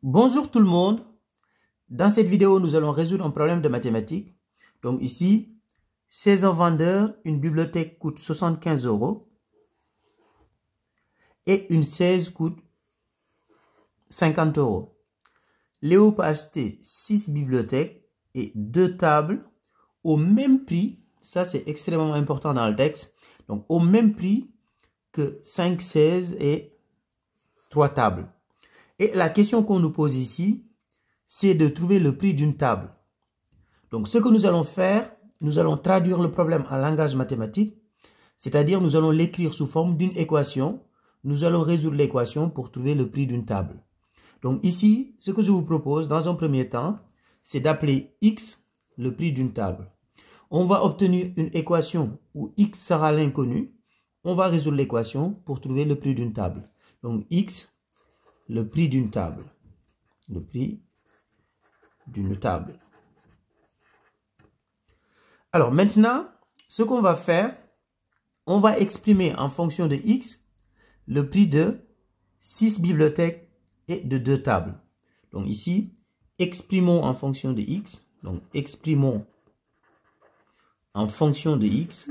Bonjour tout le monde. Dans cette vidéo, nous allons résoudre un problème de mathématiques. Donc ici, 16 vendeur, une bibliothèque coûte 75 € et une 16 coûte 50 €. Léo peut acheter 6 bibliothèques et 2 tables au même prix. Ça, c'est extrêmement important dans le texte. Donc, au même prix que 5 16 et 3 tables. Et la question qu'on nous pose ici, c'est de trouver le prix d'une table. Donc, ce que nous allons faire, nous allons traduire le problème en langage mathématique, c'est-à-dire nous allons l'écrire sous forme d'une équation. Nous allons résoudre l'équation pour trouver le prix d'une table. Donc ici, ce que je vous propose dans un premier temps, c'est d'appeler x le prix d'une table. On va obtenir une équation où x sera l'inconnu. On va résoudre l'équation pour trouver le prix d'une table. Donc x, le prix d'une table. Le prix d'une table. Alors maintenant, ce qu'on va faire, on va exprimer en fonction de x le prix de 6 bibliothèques et de 2 tables. Donc ici, exprimons en fonction de x. Donc exprimons en fonction de x.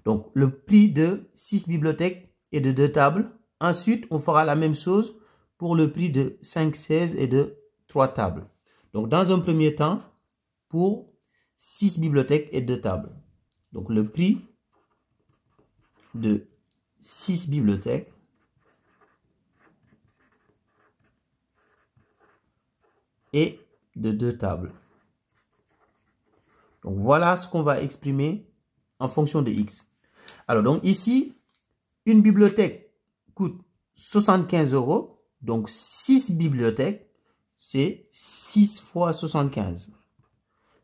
Donc le prix de 6 bibliothèques et de 2 tables. Ensuite, on fera la même chose pour le prix de 5 16 et de 3 tables. Donc dans un premier temps, pour 6 bibliothèques et 2 tables. Donc le prix de 6 bibliothèques et de 2 tables. Donc voilà ce qu'on va exprimer en fonction de x. Alors donc ici, une bibliothèque coûte 75 €. Donc 6 bibliothèques, c'est 6 fois 75.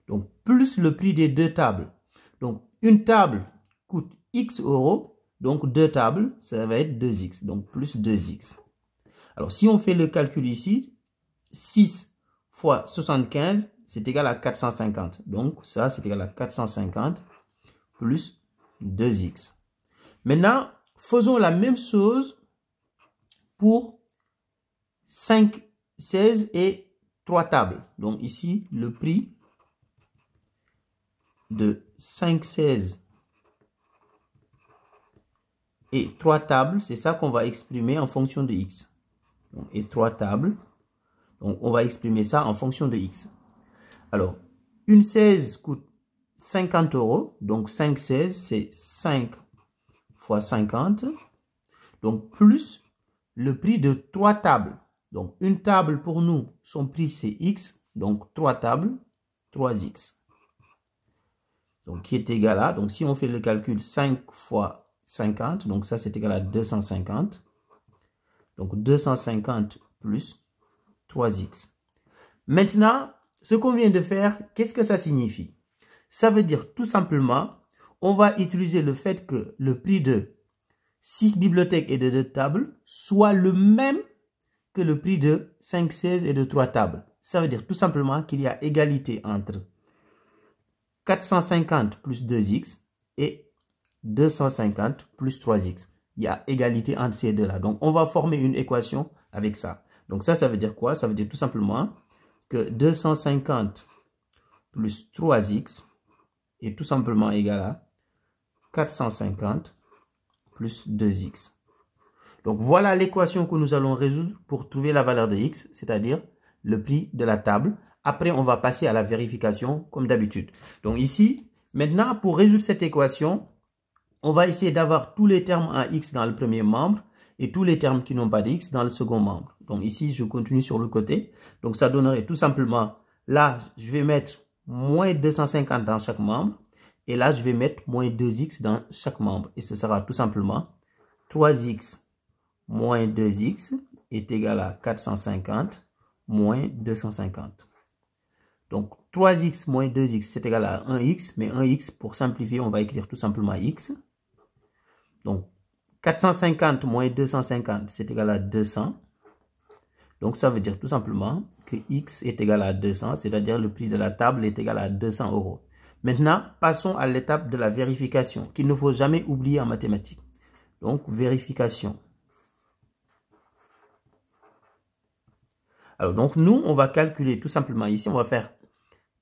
Donc plus le prix des 2 tables. Donc une table coûte x €. Donc 2 tables, ça va être 2x. Donc plus 2x. Alors si on fait le calcul ici, 6 fois 75, c'est égal à 450. Donc ça, c'est égal à 450 plus 2x. Maintenant, faisons la même chose pour 5, 16 et 3 tables. Donc ici, le prix de 5, 16 et 3 tables, c'est ça qu'on va exprimer en fonction de x. Donc, et 3 tables, donc on va exprimer ça en fonction de x. Alors, une 16 coûte 50 €. Donc 5 16, c'est 5 fois 50. Donc plus le prix de 3 tables. Donc une table pour nous, son prix c'est x. Donc 3 tables, 3x. Donc qui est égal à, donc si on fait le calcul 5 fois 50, donc ça c'est égal à 250. Donc 250 plus 3x. Maintenant, ce qu'on vient de faire, qu'est-ce que ça signifie? Ça veut dire tout simplement, on va utiliser le fait que le prix de 6 bibliothèques et de 2 tables soit le même que le prix de 5 16 et de 3 tables. Ça veut dire tout simplement qu'il y a égalité entre 450 plus 2x et 250 plus 3x. Il y a égalité entre ces deux-là. Donc, on va former une équation avec ça. Donc, ça veut dire quoi? Ça veut dire tout simplement que 250 plus 3x est tout simplement égal à 450 plus 2x. Donc, voilà l'équation que nous allons résoudre pour trouver la valeur de x, c'est-à-dire le prix de la table. Après, on va passer à la vérification comme d'habitude. Donc, ici, maintenant, pour résoudre cette équation, on va essayer d'avoir tous les termes en x dans le premier membre et tous les termes qui n'ont pas de x dans le second membre. Donc ici, je continue sur le côté. Donc ça donnerait tout simplement, là, je vais mettre moins 250 dans chaque membre. Et là, je vais mettre moins 2x dans chaque membre. Et ce sera tout simplement 3x moins 2x est égal à 450 moins 250. Donc 3x moins 2x, c'est égal à 1x. Mais 1x, pour simplifier, on va écrire tout simplement x. Donc 450 moins 250, c'est égal à 200. Donc ça veut dire tout simplement que x est égal à 200, c'est-à-dire le prix de la table est égal à 200 €. Maintenant, passons à l'étape de la vérification, qu'il ne faut jamais oublier en mathématiques. Donc, vérification. Alors, donc, nous, on va calculer tout simplement ici, on va faire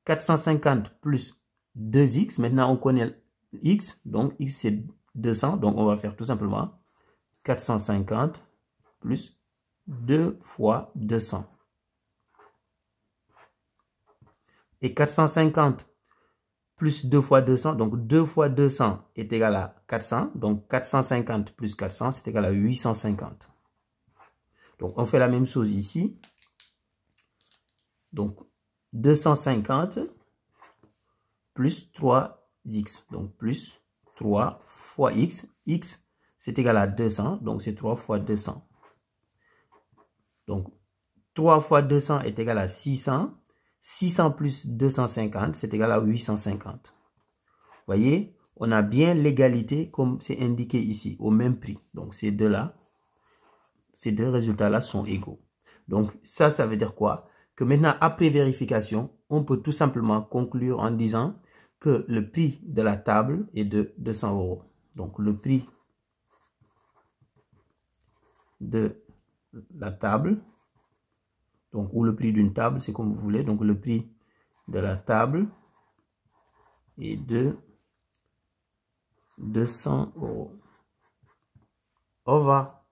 450 plus 2x. Maintenant, on connaît x, donc x c'est 200, donc on va faire tout simplement 450 plus 2 fois 200. Et 450 plus 2 fois 200, donc 2 fois 200 est égal à 400, donc 450 plus 400, c'est égal à 850. Donc, on fait la même chose ici. Donc, 250 plus 3x, donc plus 3 fois x. X, c'est égal à 200, donc c'est 3 fois 200. Donc, 3 fois 200 est égal à 600. 600 plus 250, c'est égal à 850. Vous voyez, on a bien l'égalité comme c'est indiqué ici, au même prix. Donc, ces deux-là, ces deux résultats-là sont égaux. Donc, ça veut dire quoi? Que maintenant, après vérification, on peut tout simplement conclure en disant que le prix de la table est de 200 €. Donc, le prix de la table, donc, ou le prix d'une table, c'est comme vous voulez. Donc, le prix de la table est de 200 €. Au revoir.